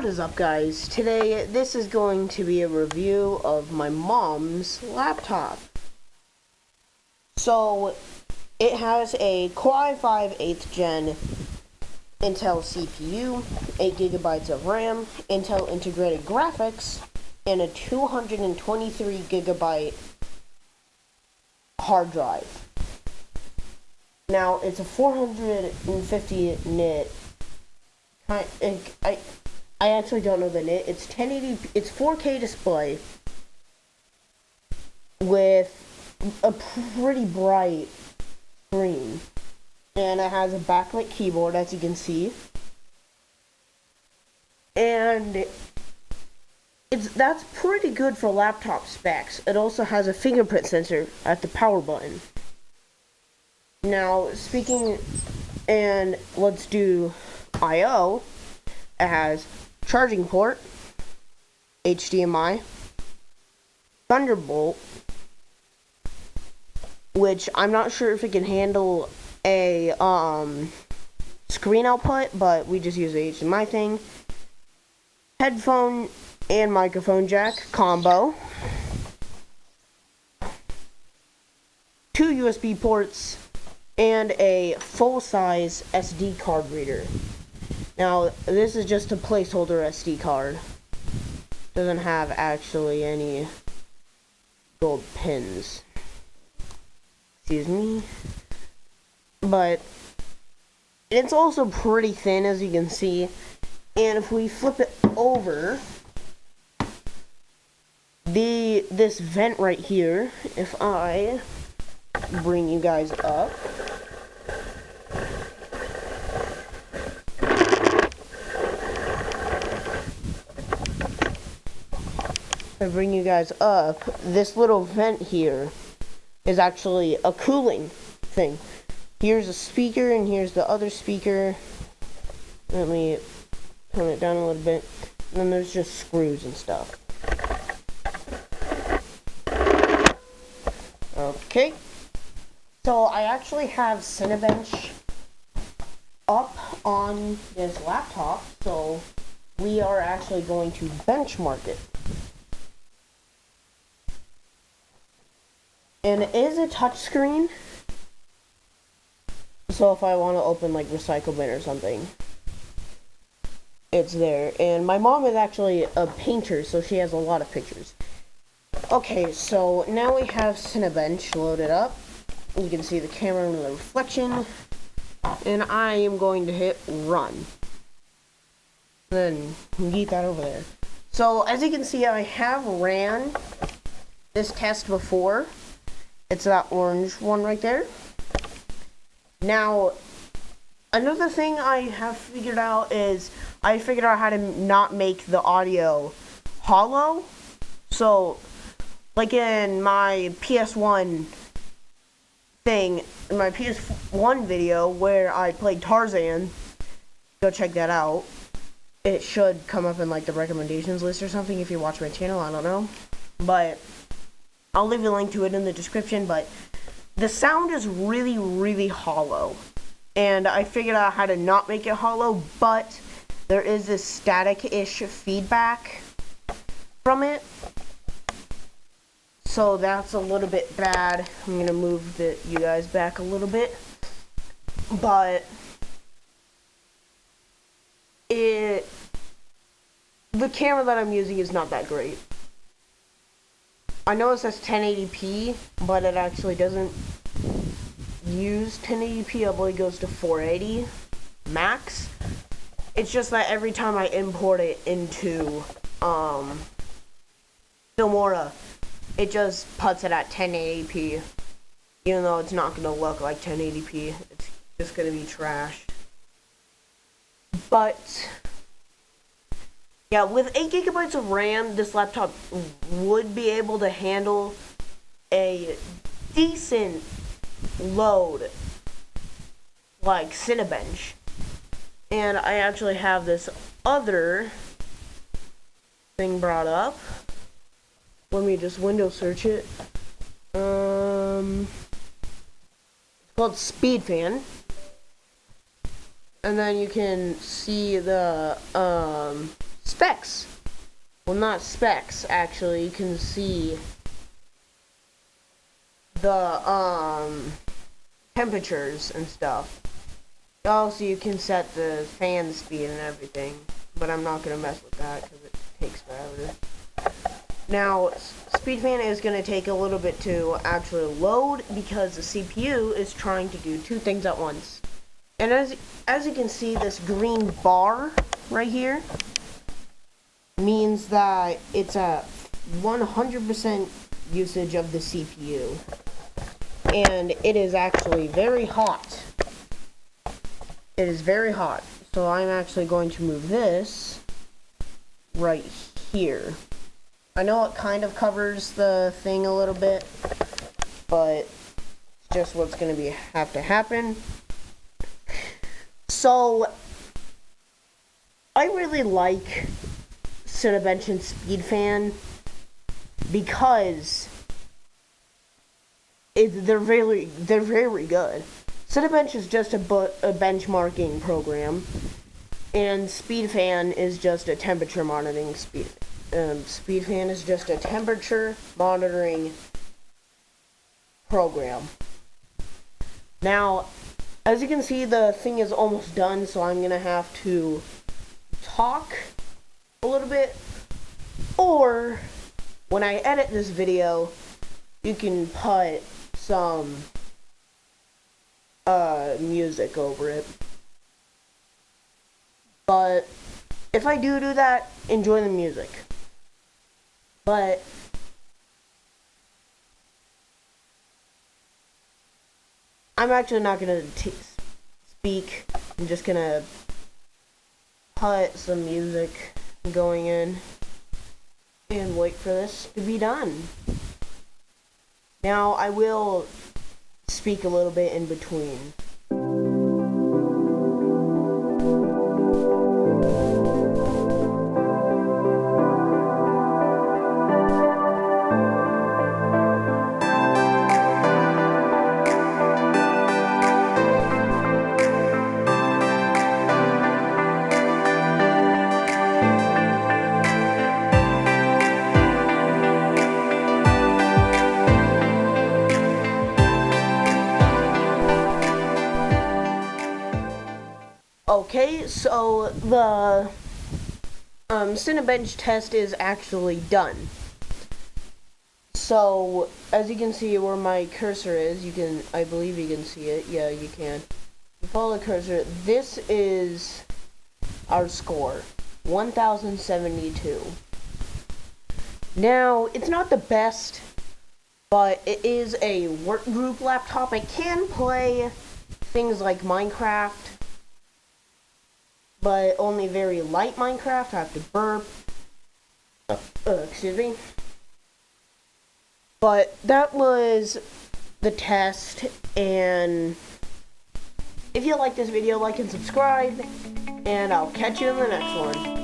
What is up, guys? Today this is going to be a review of my mom's laptop. So it has a Core i5 8th gen Intel CPU, 8GB of RAM, Intel integrated graphics, and a 223GB hard drive. Now it's a 450 nit. I actually don't know the nit. It's 1080. It's 4K display with a pretty bright screen, and it has a backlit keyboard, as you can see, and that's pretty good for laptop specs. It also has a fingerprint sensor at the power button. Now, and let's do I/O. It has charging port, HDMI, Thunderbolt, which I'm not sure if it can handle a screen output, but we just use the HDMI thing. Headphone and microphone jack combo. 2 USB ports and a full-size SD card reader. Now, this is just a placeholder SD card. Doesn't have actually any gold pins. Excuse me. But it's also pretty thin, as you can see. And if we flip it over, this vent right here, if I bring you guys up, this little vent here is actually a cooling thing. Here's a speaker, and here's the other speaker. Let me turn it down a little bit. And then there's just screws and stuff. Okay. So I actually have Cinebench up on this laptop, so we are actually going to benchmark it. And it is a touchscreen, so if I want to open like Recycle Bin or something, it's there. And my mom is actually a painter, so she has a lot of pictures. Okay, so now we have Cinebench loaded up. You can see the camera and the reflection, and I am going to hit run. Then yeet that over there. So as you can see, I have ran this test before. It's that orange one right there. Now, another thing I have figured out is I figured out how to not make the audio hollow. So, like in my PS1 thing, in my PS1 video where I played Tarzan, go check that out. It should come up in like the recommendations list or something if you watch my channel, I don't know. But I'll leave a link to it in the description, but the sound is really, really hollow. And I figured out how to not make it hollow, but there is this static-ish feedback from it. So that's a little bit bad. I'm going to move you guys back a little bit. But the camera that I'm using is not that great. I know it says 1080p, but it actually doesn't use 1080p. I believe it goes to 480 max. It's just that every time I import it into Filmora, it just puts it at 1080p, even though it's not going to look like 1080p. It's just going to be trash. But yeah, with 8GB of RAM, this laptop would be able to handle a decent load like Cinebench. And I actually have this other thing brought up. Let me just window search it. It's called Speed Fan. And then you can see the specs. Well, not specs, actually. You can see the temperatures and stuff. Also, you can set the fan speed and everything, but I'm not going to mess with that because it takes forever. Now, SpeedFan is going to take a little bit to actually load because the CPU is trying to do two things at once. And as you can see, this green bar right here means that it's a 100% usage of the CPU. And it is actually very hot. It is very hot. So I'm actually going to move this right here. I know it kind of covers the thing a little bit, but it's just what's going to have to happen. So I really like Cinebench and SpeedFan because they're very good. Cinebench is just a benchmarking program, and SpeedFan is just a temperature monitoring SpeedFan is just a temperature monitoring program. Now, as you can see, the thing is almost done, so I'm gonna have to talk a little bit, or when I edit this video, you can put some music over it. But if I do that, enjoy the music. But I'm actually not gonna speak. I'm just gonna put some music going in and wait for this to be done. Now I will speak a little bit in between. Okay, so the Cinebench test is actually done. So, as you can see where my cursor is, I believe you can see it. Yeah, you can. You follow the cursor. This is our score, 1072. Now, it's not the best, but it is a work group laptop. It can play things like Minecraft, but only very light Minecraft. I have to burp. Excuse me. But that was the test, and if you like this video, like and subscribe, and I'll catch you in the next one.